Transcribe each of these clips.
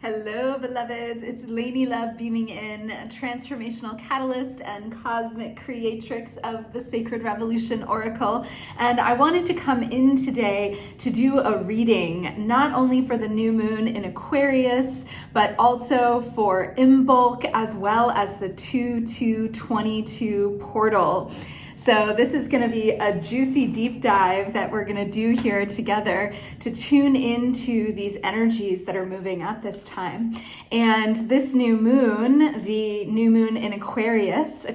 Hello, beloveds. It's Lady Love beaming in, a transformational catalyst and cosmic creatrix of the Sacred Revolution Oracle. And I wanted to come in today to do a reading, not only for the new moon in Aquarius, but also for Imbolc, as well as the 2222 portal. So this is going to be a juicy deep dive that we're going to do here together to tune into these energies that are moving at this time. And this new moon, the new moon in Aquarius,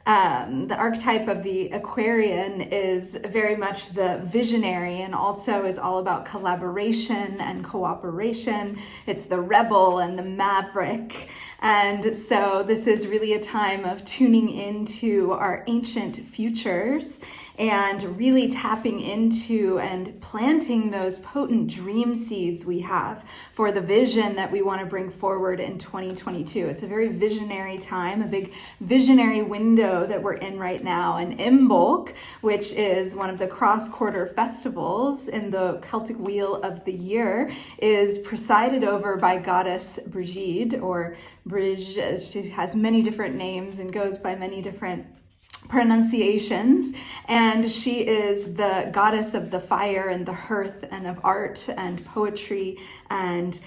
the archetype of the Aquarian is very much the visionary and also is all about collaboration and cooperation. It's the rebel and the maverick. And so this is really a time of tuning into our ancient futures and really tapping into and planting those potent dream seeds we have for the vision that we want to bring forward in 2022. It's a very visionary time, a big visionary window that we're in right now. And Imbolc, which is one of the cross-quarter festivals in the Celtic Wheel of the Year, is presided over by goddess Brigid, or Bridge. She has many different names and goes by many different pronunciations, and she is the goddess of the fire and the hearth and of art and poetry, and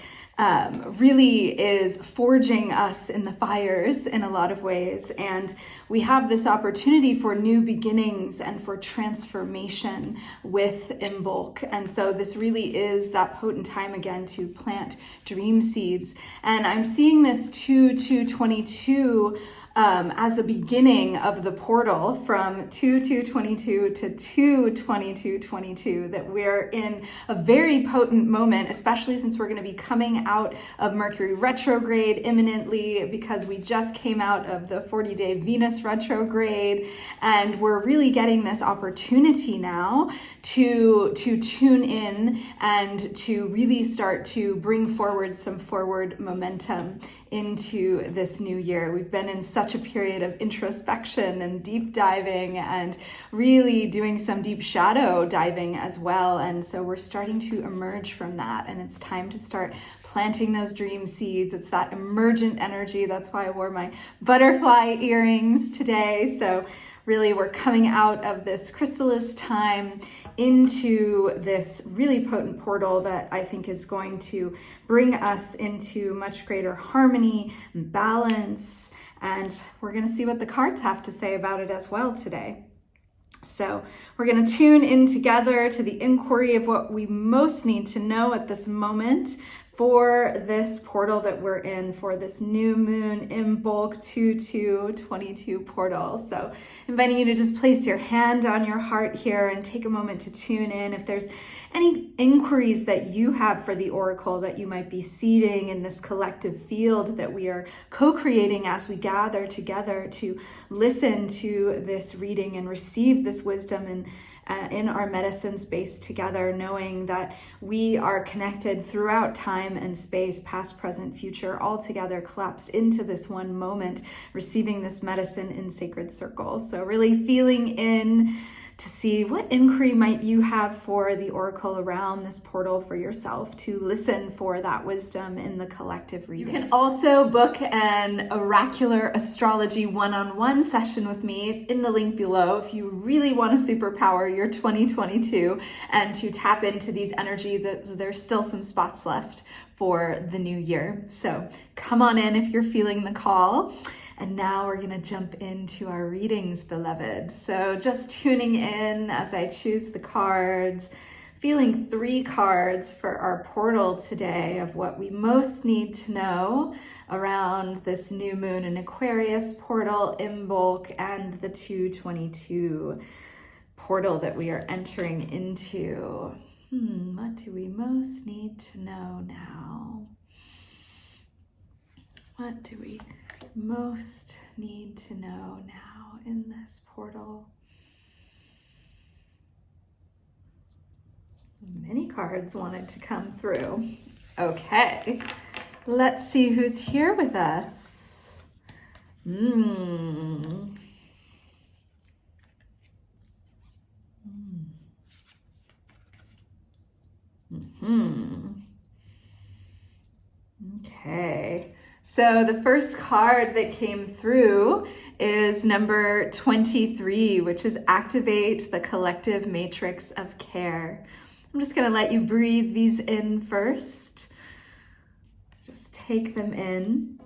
really is forging us in the fires in a lot of ways. And we have this opportunity for new beginnings and for transformation with Imbolc. And so this really is that potent time again to plant dream seeds. And I'm seeing this 2222 as the beginning of the portal from 2222 to 22222, that we're in a very potent moment, especially since we're going to be coming out of Mercury retrograde imminently, because we just came out of the 40-day Venus retrograde, and we're really getting this opportunity now to tune in and to really start to bring forward some forward momentum into this new year. We've been in such a period of introspection and deep diving and really doing some deep shadow diving as well. And so we're starting to emerge from that, and it's time to start planting those dream seeds. It's that emergent energy. That's why I wore my butterfly earrings today. So really, we're coming out of this chrysalis time into this really potent portal that I think is going to bring us into much greater harmony and balance. And we're going to see what the cards have to say about it as well today. So we're going to tune in together to the inquiry of what we most need to know at this moment for this portal that we're in, for this new moon Imbolc 2222 portal. So inviting you to just place your hand on your heart here and take a moment to tune in. If there's any inquiries that you have for the oracle that you might be seeding in this collective field that we are co-creating as we gather together to listen to this reading and receive this wisdom and in our medicine space together, knowing that we are connected throughout time and space, past, present, future, all together collapsed into this one moment, receiving this medicine in sacred circle. So really feeling in to see what inquiry might you have for the oracle around this portal for yourself, to listen for that wisdom in the collective reading. You can also book an oracular astrology one-on-one session with me in the link below if you really want to superpower your 2022 and to tap into these energies. There's still some spots left for the new year. So come on in if you're feeling the call. And now we're going to jump into our readings, beloved. So just tuning in as I choose the cards, feeling 3 cards for our portal today of what we most need to know around this new moon in Aquarius portal, Imbolc, and the 222 portal that we are entering into. What do we most need to know now? What do we most need to know now in this portal? Many cards wanted to come through. Okay, let's see who's here with us. Okay, so the first card that came through is number 23, which is Activate the Collective Matrix of Care. I'm just going to let you breathe these in first. Just take them in.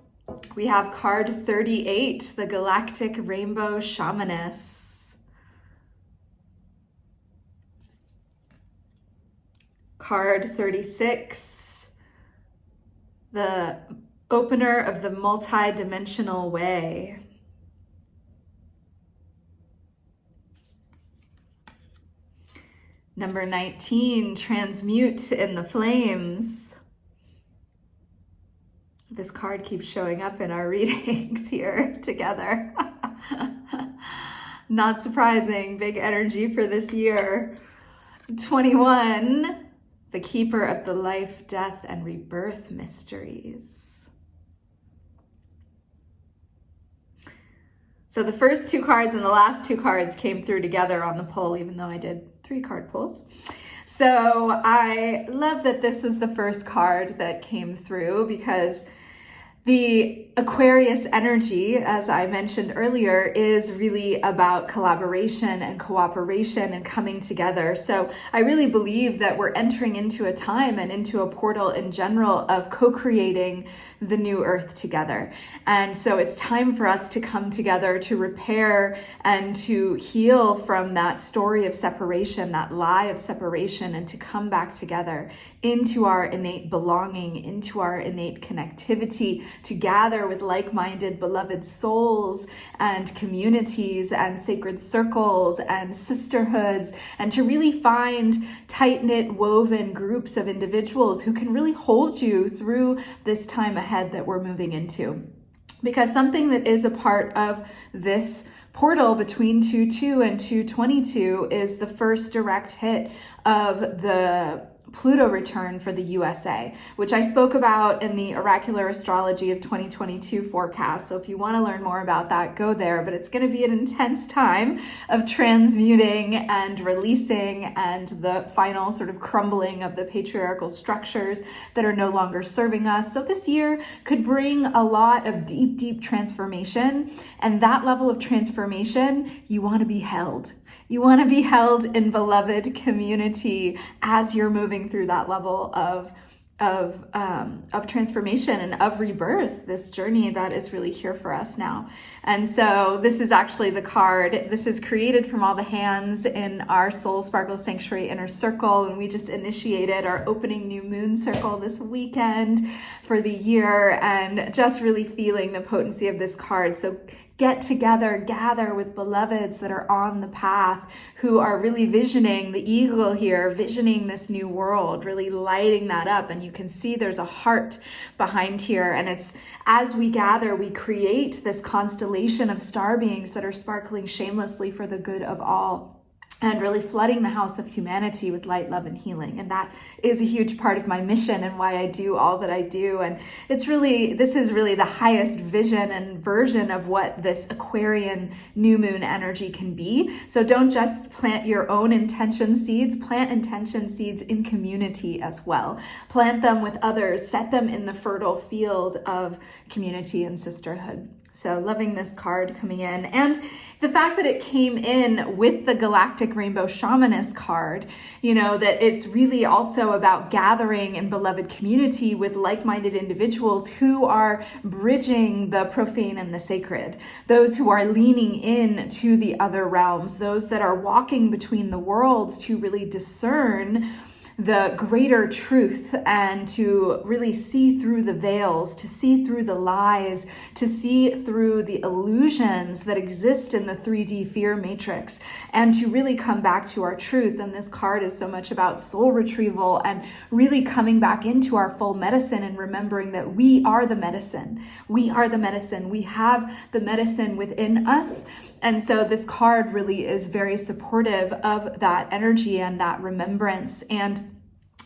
We have card 38, the Galactic Rainbow Shamaness. Card 36, the Opener of the Multi-Dimensional Way. Number 19, Transmute in the Flames. This card keeps showing up in our readings here together. Not surprising, big energy for this year. 21, the Keeper of the Life, Death, and Rebirth Mysteries. So the first two cards and the last two cards came through together on the pull, even though I did 3 card pulls. So I love that this is the first card that came through, because the Aquarius energy, as I mentioned earlier, is really about collaboration and cooperation and coming together. So I really believe that we're entering into a time and into a portal in general of co-creating the new earth together. And so it's time for us to come together to repair and to heal from that story of separation, that lie of separation, and to come back together into our innate belonging, into our innate connectivity, to gather with like-minded beloved souls and communities and sacred circles and sisterhoods, and to really find tight-knit woven groups of individuals who can really hold you through this time ahead that we're moving into. Because something that is a part of this portal between 2-2 and 2-22 is the first direct hit of the Pluto return for the USA, which I spoke about in the Oracular Astrology of 2022 forecast. So if you want to learn more about that, go there. But it's going to be an intense time of transmuting and releasing and the final sort of crumbling of the patriarchal structures that are no longer serving us. So this year could bring a lot of deep, deep transformation. And that level of transformation, you want to be held. You want to be held in beloved community as you're moving through that level of transformation and of rebirth, this journey that is really here for us now. And so this is actually the card. This is created from all the hands in our Soul Sparkle Sanctuary Inner Circle, and we just initiated our opening new moon circle this weekend for the year, and just really feeling the potency of this card. So get together, gather with beloveds that are on the path, who are really visioning the eagle here, visioning this new world, really lighting that up. And you can see there's a heart behind here. And it's as we gather, we create this constellation of star beings that are sparkling shamelessly for the good of all, and really flooding the house of humanity with light, love, and healing. And that is a huge part of my mission and why I do all that I do. And this is really the highest vision and version of what this Aquarian new moon energy can be. So don't just plant your own intention seeds, plant intention seeds in community as well. Plant them with others, set them in the fertile field of community and sisterhood. So loving this card coming in, and the fact that it came in with the Galactic Rainbow Shamaness card, that it's really also about gathering in beloved community with like-minded individuals who are bridging the profane and the sacred, those who are leaning in to the other realms, those that are walking between the worlds to really discern the greater truth and to really see through the veils, to see through the lies, to see through the illusions that exist in the 3D fear matrix, and to really come back to our truth. And this card is so much about soul retrieval and really coming back into our full medicine and remembering that we are the medicine. We are the medicine. We have the medicine within us. And so this card really is very supportive of that energy and that remembrance. And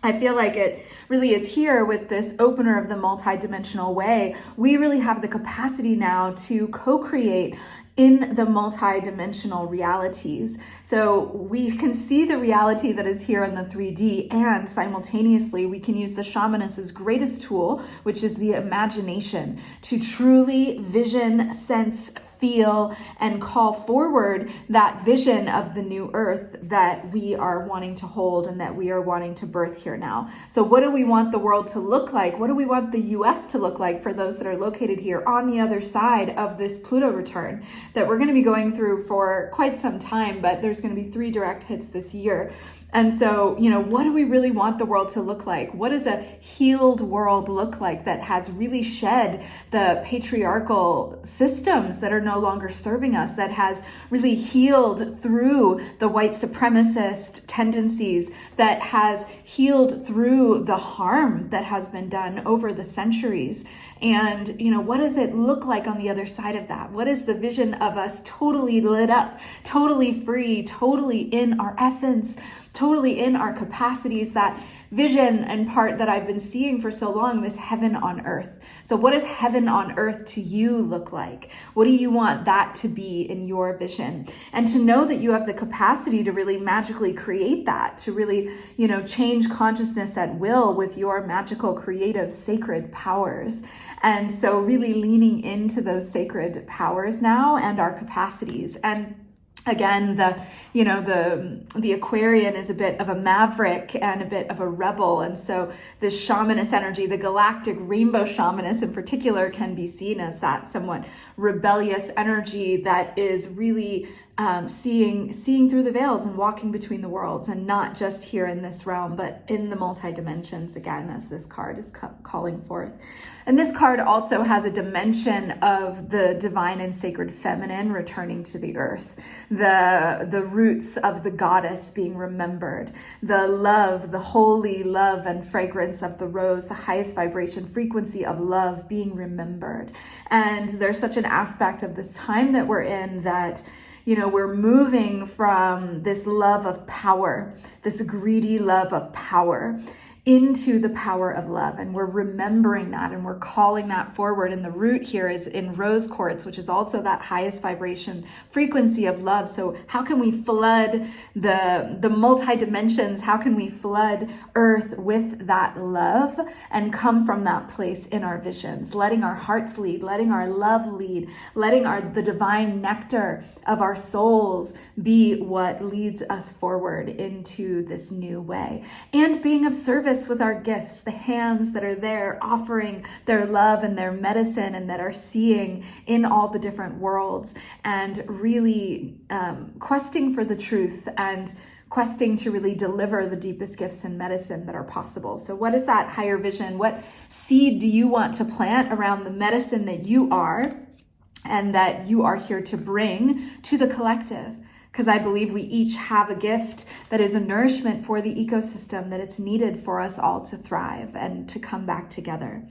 I feel like it really is here with this opener of the multidimensional way. We really have the capacity now to co-create in the multidimensional realities. So we can see the reality that is here in the 3D, and simultaneously we can use the shamanist's greatest tool, which is the imagination, to truly vision, sense, feel, and call forward that vision of the new earth that we are wanting to hold and that we are wanting to birth here now. So what do we want the world to look like? What do we want the US to look like for those that are located here on the other side of this Pluto return that we're going to be going through for quite some time, but there's going to be 3 direct hits this year. And so, what do we really want the world to look like? What does a healed world look like that has really shed the patriarchal systems that are no longer serving us, that has really healed through the white supremacist tendencies, that has healed through the harm that has been done over the centuries? And, what does it look like on the other side of that? What is the vision of us totally lit up, totally free, totally in our essence, totally in our capacities, that vision and part that I've been seeing for so long, this heaven on earth. So what does heaven on earth to you look like? What do you want that to be in your vision? And to know that you have the capacity to really magically create that, to really, change consciousness at will with your magical, creative, sacred powers. And so really leaning into those sacred powers now and our capacities. And again, the Aquarian is a bit of a maverick and a bit of a rebel. And so this shamanist energy, the galactic rainbow shamanist in particular, can be seen as that somewhat rebellious energy that is really seeing through the veils and walking between the worlds, and not just here in this realm, but in the multi-dimensions, again, as this card is calling forth. And this card also has a dimension of the divine and sacred feminine returning to the earth, the roots of the goddess being remembered, the love, the holy love and fragrance of the rose, the highest vibration frequency of love being remembered. And there's such an aspect of this time that we're in that we're moving from this love of power, this greedy love of power, into the power of love. And we're remembering that, and we're calling that forward. And the root here is in rose quartz, which is also that highest vibration frequency of love. So how can we flood the multi-dimensions? How can we flood earth with that love and come from that place in our visions, letting our hearts lead, letting our love lead, letting the divine nectar of our souls be what leads us forward into this new way, and being of service with our gifts, the hands that are there offering their love and their medicine, and that are seeing in all the different worlds, and really questing for the truth and questing to really deliver the deepest gifts and medicine that are possible. So what is that higher vision? What seed do you want to plant around the medicine that you are and that you are here to bring to the collective? Because I believe we each have a gift that is a nourishment for the ecosystem, that it's needed for us all to thrive and to come back together.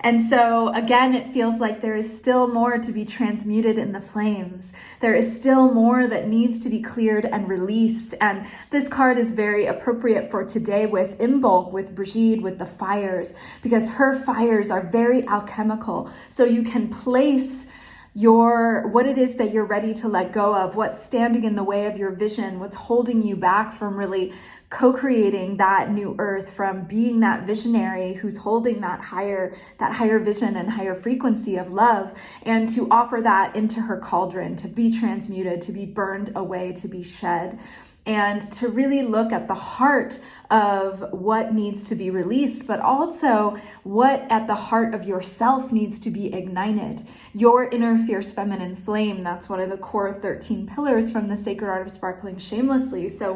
And so again, it feels like there is still more to be transmuted in the flames. There is still more that needs to be cleared and released. And this card is very appropriate for today with Imbolc, with Brigitte, with the fires, because her fires are very alchemical. So you can place what it is that you're ready to let go of, what's standing in the way of your vision, what's holding you back from really co-creating that new earth, from being that visionary who's holding that higher vision and higher frequency of love, and to offer that into her cauldron, to be transmuted, to be burned away, to be shed. And to really look at the heart of what needs to be released, but also what at the heart of yourself needs to be ignited. Your inner fierce feminine flame, that's one of the core 13 pillars from the Sacred Art of Sparkling Shamelessly. So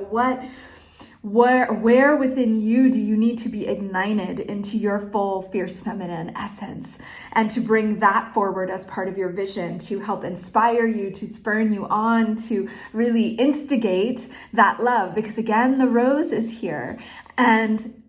where within you do you need to be ignited into your full fierce feminine essence, and to bring that forward as part of your vision, to help inspire you, to spurn you on, to really instigate that love? Because again, the rose is here, and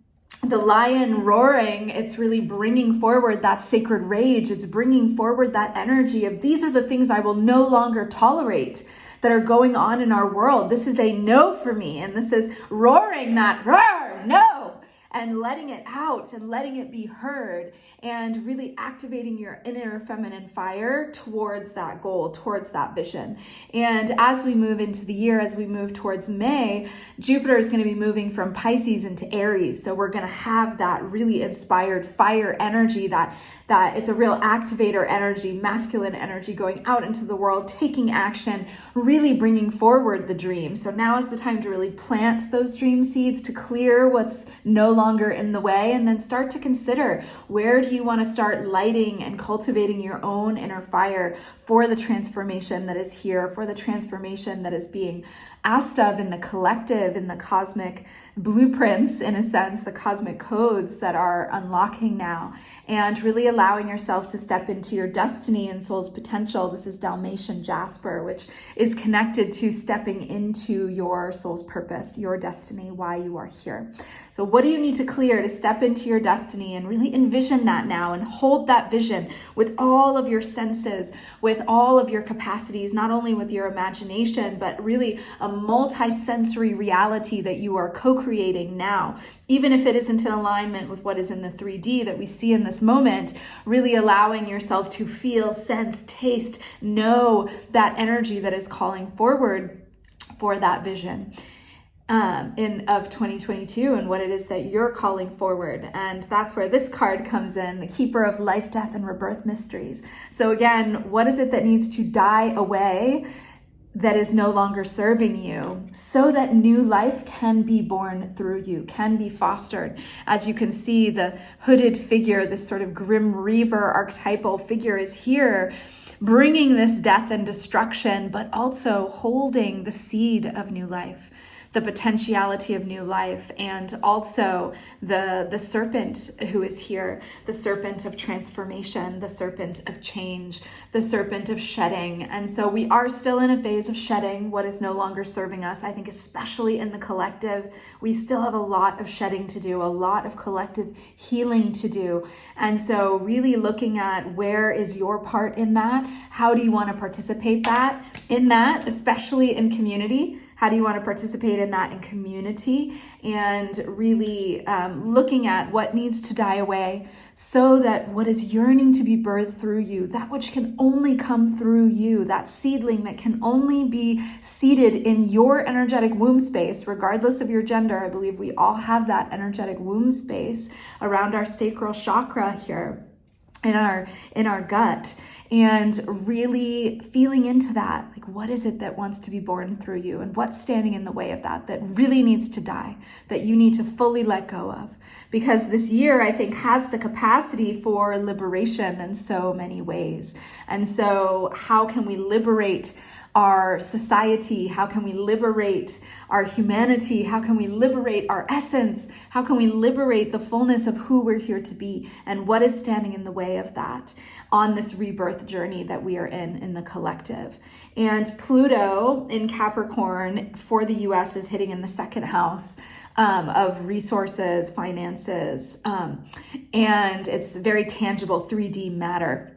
the lion roaring, it's really bringing forward that sacred rage. It's bringing forward that energy of, these are the things I will no longer tolerate that are going on in our world. This is a no for me. And this is roaring that roar, no. and letting it out and letting it be heard, and really activating your inner feminine fire towards that goal, towards that vision. And as we move into the year, as we move towards May, Jupiter is going to be moving from Pisces into Aries. So we're going to have that really inspired fire energy, that it's a real activator energy, masculine energy, going out into the world, taking action, really bringing forward the dream. So now is the time to really plant those dream seeds, to clear what's no longer in the way, and then start to consider, where do you want to start lighting and cultivating your own inner fire for the transformation that is here, for the transformation that is being asked of in the collective, in the cosmic blueprints, in a sense, the cosmic codes that are unlocking now, and really allowing yourself to step into your destiny and soul's potential. This is Dalmatian Jasper, which is connected to stepping into your soul's purpose, your destiny, why you are here. So what do you need to clear to step into your destiny and really envision that now and hold that vision with all of your senses, with all of your capacities, not only with your imagination, but really a multi-sensory reality that you are co-creating now, even if it isn't in alignment with what is in the 3D that we see in this moment, really allowing yourself to feel, sense, taste, know that energy that is calling forward for that vision of 2022 and what it is that you're calling forward. And that's where this card comes in, the Keeper of Life, Death, and Rebirth Mysteries. So again, what is it that needs to die away that is no longer serving you, so that new life can be born through you, can be fostered? As you can see, the hooded figure, this sort of grim reaper archetypal figure, is here bringing this death and destruction, but also holding the seed of new life, the potentiality of new life, and also the serpent who is here, the serpent of transformation, the serpent of change, the serpent of shedding. And so we are still in a phase of shedding what is no longer serving us. I think especially in the collective, we still have a lot of shedding to do, a lot of collective healing to do. And so really looking at, where is your part in that? How do you want to participate in that, especially in community? How do you want to participate in that in community? And really looking at what needs to die away, so that what is yearning to be birthed through you, that which can only come through you, that seedling that can only be seeded in your energetic womb space, regardless of your gender. I believe we all have that energetic womb space around our sacral chakra here in our gut, and really feeling into that, like, what is it that wants to be born through you, and what's standing in the way of that really needs to die, that you need to fully let go of. Because this year, I think, has the capacity for liberation in so many ways. And so how can we liberate our society? How can we liberate our humanity? How can we liberate our essence? How can we liberate the fullness of who we're here to be? And what is standing in the way of that on this rebirth journey that we are in the collective? And Pluto in Capricorn for the US is hitting in the second house of resources, finances, and it's very tangible 3D matter.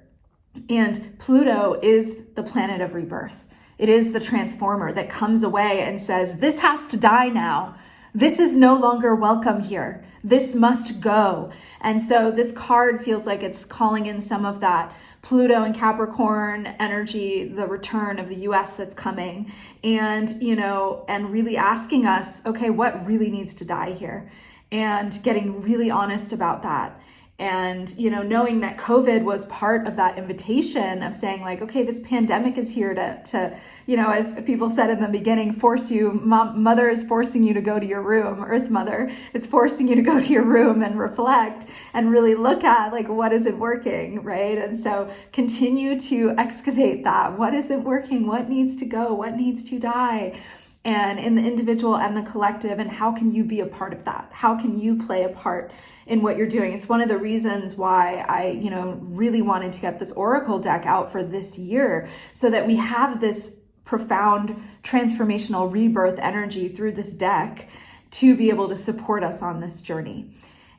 And Pluto is the planet of rebirth. It is the transformer that comes away and says, this has to die now. This is no longer welcome here. This must go. And so this card feels like it's calling in some of that Pluto and Capricorn energy, the return of the US that's coming, and, and really asking us, okay, what really needs to die here? And getting really honest about that. And, knowing that COVID was part of that invitation of saying, like, okay, this pandemic is here to as people said in the beginning, force you, mother is forcing you to go to your room, Earth Mother is forcing you to go to your room and reflect and really look at, like, what isn't working, right? And so continue to excavate that. What isn't working? What needs to go? What needs to die? And in the individual and the collective, and how can you be a part of that? How can you play a part in what you're doing? It's one of the reasons why I, really wanted to get this Oracle deck out for this year, so that we have this profound transformational rebirth energy through this deck to be able to support us on this journey.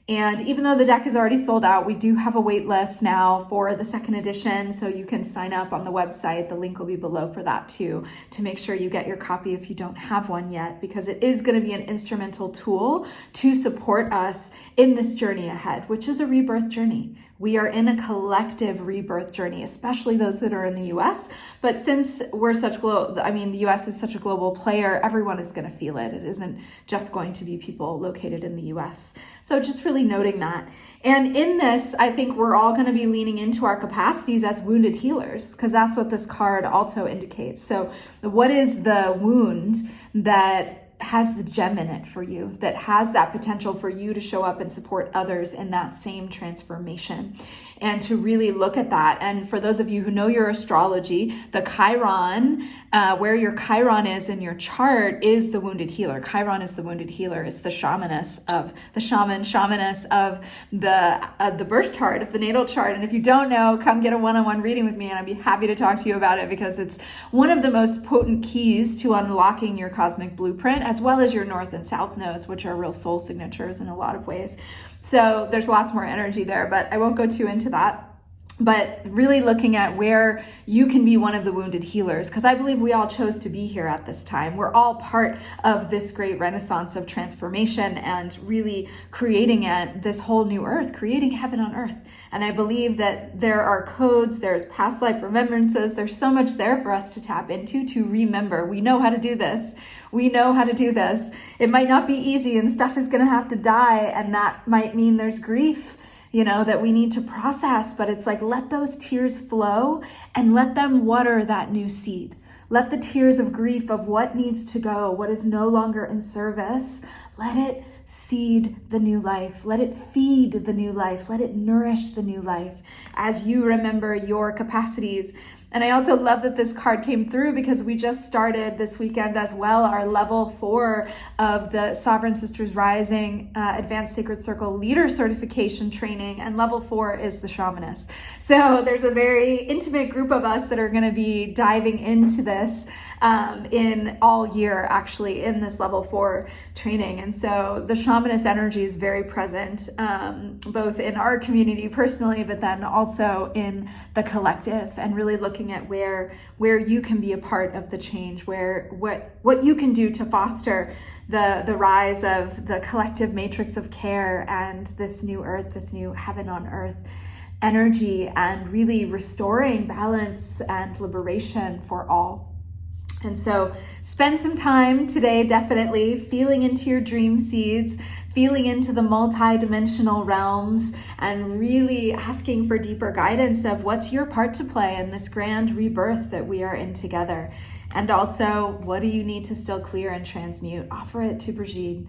And even though the deck is already sold out, we do have a wait list now for the second edition. So you can sign up on the website. The link will be below for that too, to make sure you get your copy if you don't have one yet, because it is going to be an instrumental tool to support us in this journey ahead, which is a rebirth journey. We are in a collective rebirth journey, especially those that are in the US. But since we're such the US is such a global player, everyone is going to feel it. It isn't just going to be people located in the US. So just really noting that. And in this, I think we're all going to be leaning into our capacities as wounded healers, because that's what this card also indicates. So what is the wound that has the gem in it for you, that has that potential for you to show up and support others in that same transformation, and to really look at that. And for those of you who know your astrology, the Chiron, where your Chiron is in your chart, is the wounded healer. Chiron is the wounded healer. It's the shamaness of the shamaness of the birth chart, of the natal chart. And if you don't know, come get a one-on-one reading with me, and I'd be happy to talk to you about it, because it's one of the most potent keys to unlocking your cosmic blueprint, as well as your north and south nodes, which are real soul signatures in a lot of ways. So there's lots more energy there, but I won't go too into that. But really looking at where you can be one of the wounded healers, because I believe we all chose to be here at this time. We're all part of this great renaissance of transformation and really creating this whole new earth, creating heaven on earth. And I believe that there are codes, there's past life remembrances, there's so much there for us to tap into, to remember. We know how to do this. We know how to do this. It might not be easy, and stuff is going to have to die, and that might mean there's grief, that we need to process, but it's like, let those tears flow and let them water that new seed. Let the tears of grief, of what needs to go, what is no longer in service, let it seed the new life. Let it feed the new life. Let it nourish the new life as you remember your capacities. And I also love that this card came through, because we just started this weekend as well our level 4 of the Sovereign Sisters Rising Advanced Sacred Circle Leader Certification Training, and level 4 is the Shamaness. So there's a very intimate group of us that are going to be diving into this in all year, actually, in this level 4 training. And so the Shamaness energy is very present, both in our community personally, but then also in the collective, and really looking at where you can be a part of the change, what you can do to foster the rise of the collective matrix of care and this new earth, this new heaven on earth energy, and really restoring balance and liberation for all. And so spend some time today, definitely feeling into your dream seeds, feeling into the multi-dimensional realms, and really asking for deeper guidance of what's your part to play in this grand rebirth that we are in together. And also, what do you need to still clear and transmute? Offer it to Brigitte.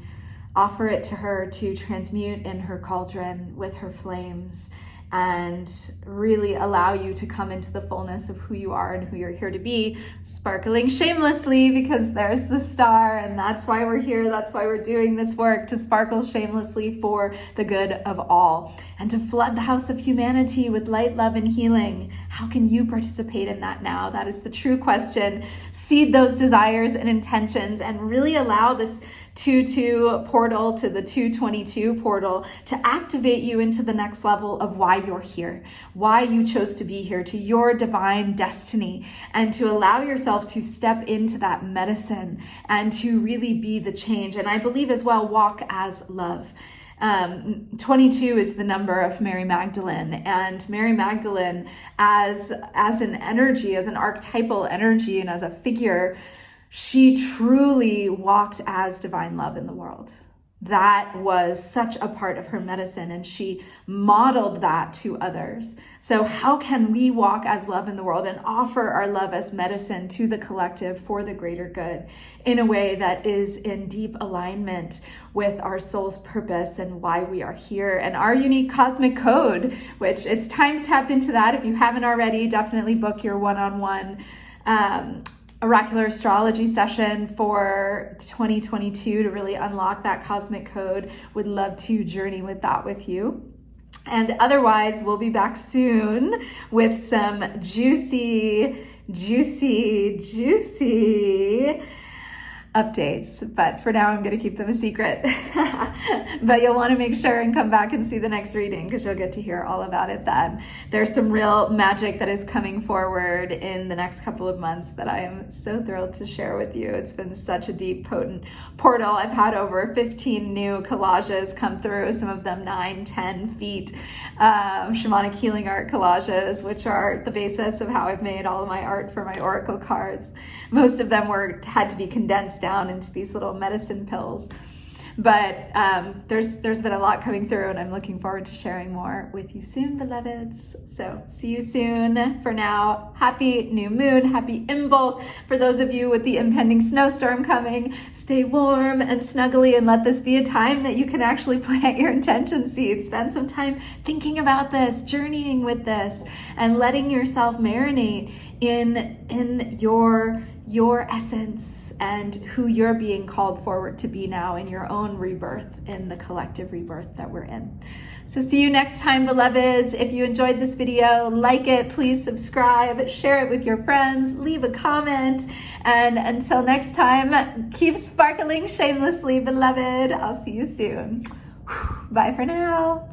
Offer it to her to transmute in her cauldron with her flames, and really allow you to come into the fullness of who you are and who you're here to be, sparkling shamelessly, because there's the star, and that's why we're here. That's why we're doing this work, to sparkle shamelessly for the good of all, and to flood the house of humanity with light, love, and healing. How can you participate in that now? That is the true question. Seed those desires and intentions, and really allow this 2-2 portal to the 222 portal to activate you into the next level of why you're here, why you chose to be here, to your divine destiny, and to allow yourself to step into that medicine and to really be the change. And I believe as well, walk as love. 22 is the number of Mary Magdalene, and Mary Magdalene as an energy, as an archetypal energy, and as a figure, she truly walked as divine love in the world. That was such a part of her medicine, and she modeled that to others. So how can we walk as love in the world and offer our love as medicine to the collective for the greater good in a way that is in deep alignment with our soul's purpose and why we are here, and our unique cosmic code, which it's time to tap into that. If you haven't already, definitely book your one-on-one oracular astrology session for 2022 to really unlock that cosmic code. Would love to journey with that with you. And otherwise, we'll be back soon with some juicy updates, but for now I'm going to keep them a secret. But you'll want to make sure and come back and see the next reading, because you'll get to hear all about it then. There's some real magic that is coming forward in the next couple of months that I am so thrilled to share with you. It's been such a deep, potent portal. I've had over 15 new collages come through, some of them 9-10 feet, shamanic healing art collages, which are the basis of how I've made all of my art for my oracle cards. Most of them had to be condensed down into these little medicine pills. But there's been a lot coming through, and I'm looking forward to sharing more with you soon, beloveds. So see you soon. For now, happy new moon, happy Imbolc. For those of you with the impending snowstorm coming, stay warm and snuggly, and let this be a time that you can actually plant your intention seeds. Spend some time thinking about this, journeying with this, and letting yourself marinate in your essence and who you're being called forward to be now in your own rebirth, in the collective rebirth that we're in. So see you next time, beloveds. If you enjoyed this video, like it, please subscribe, share it with your friends, leave a comment, and until next time, keep sparkling shamelessly, beloved. I'll see you soon. Bye for now.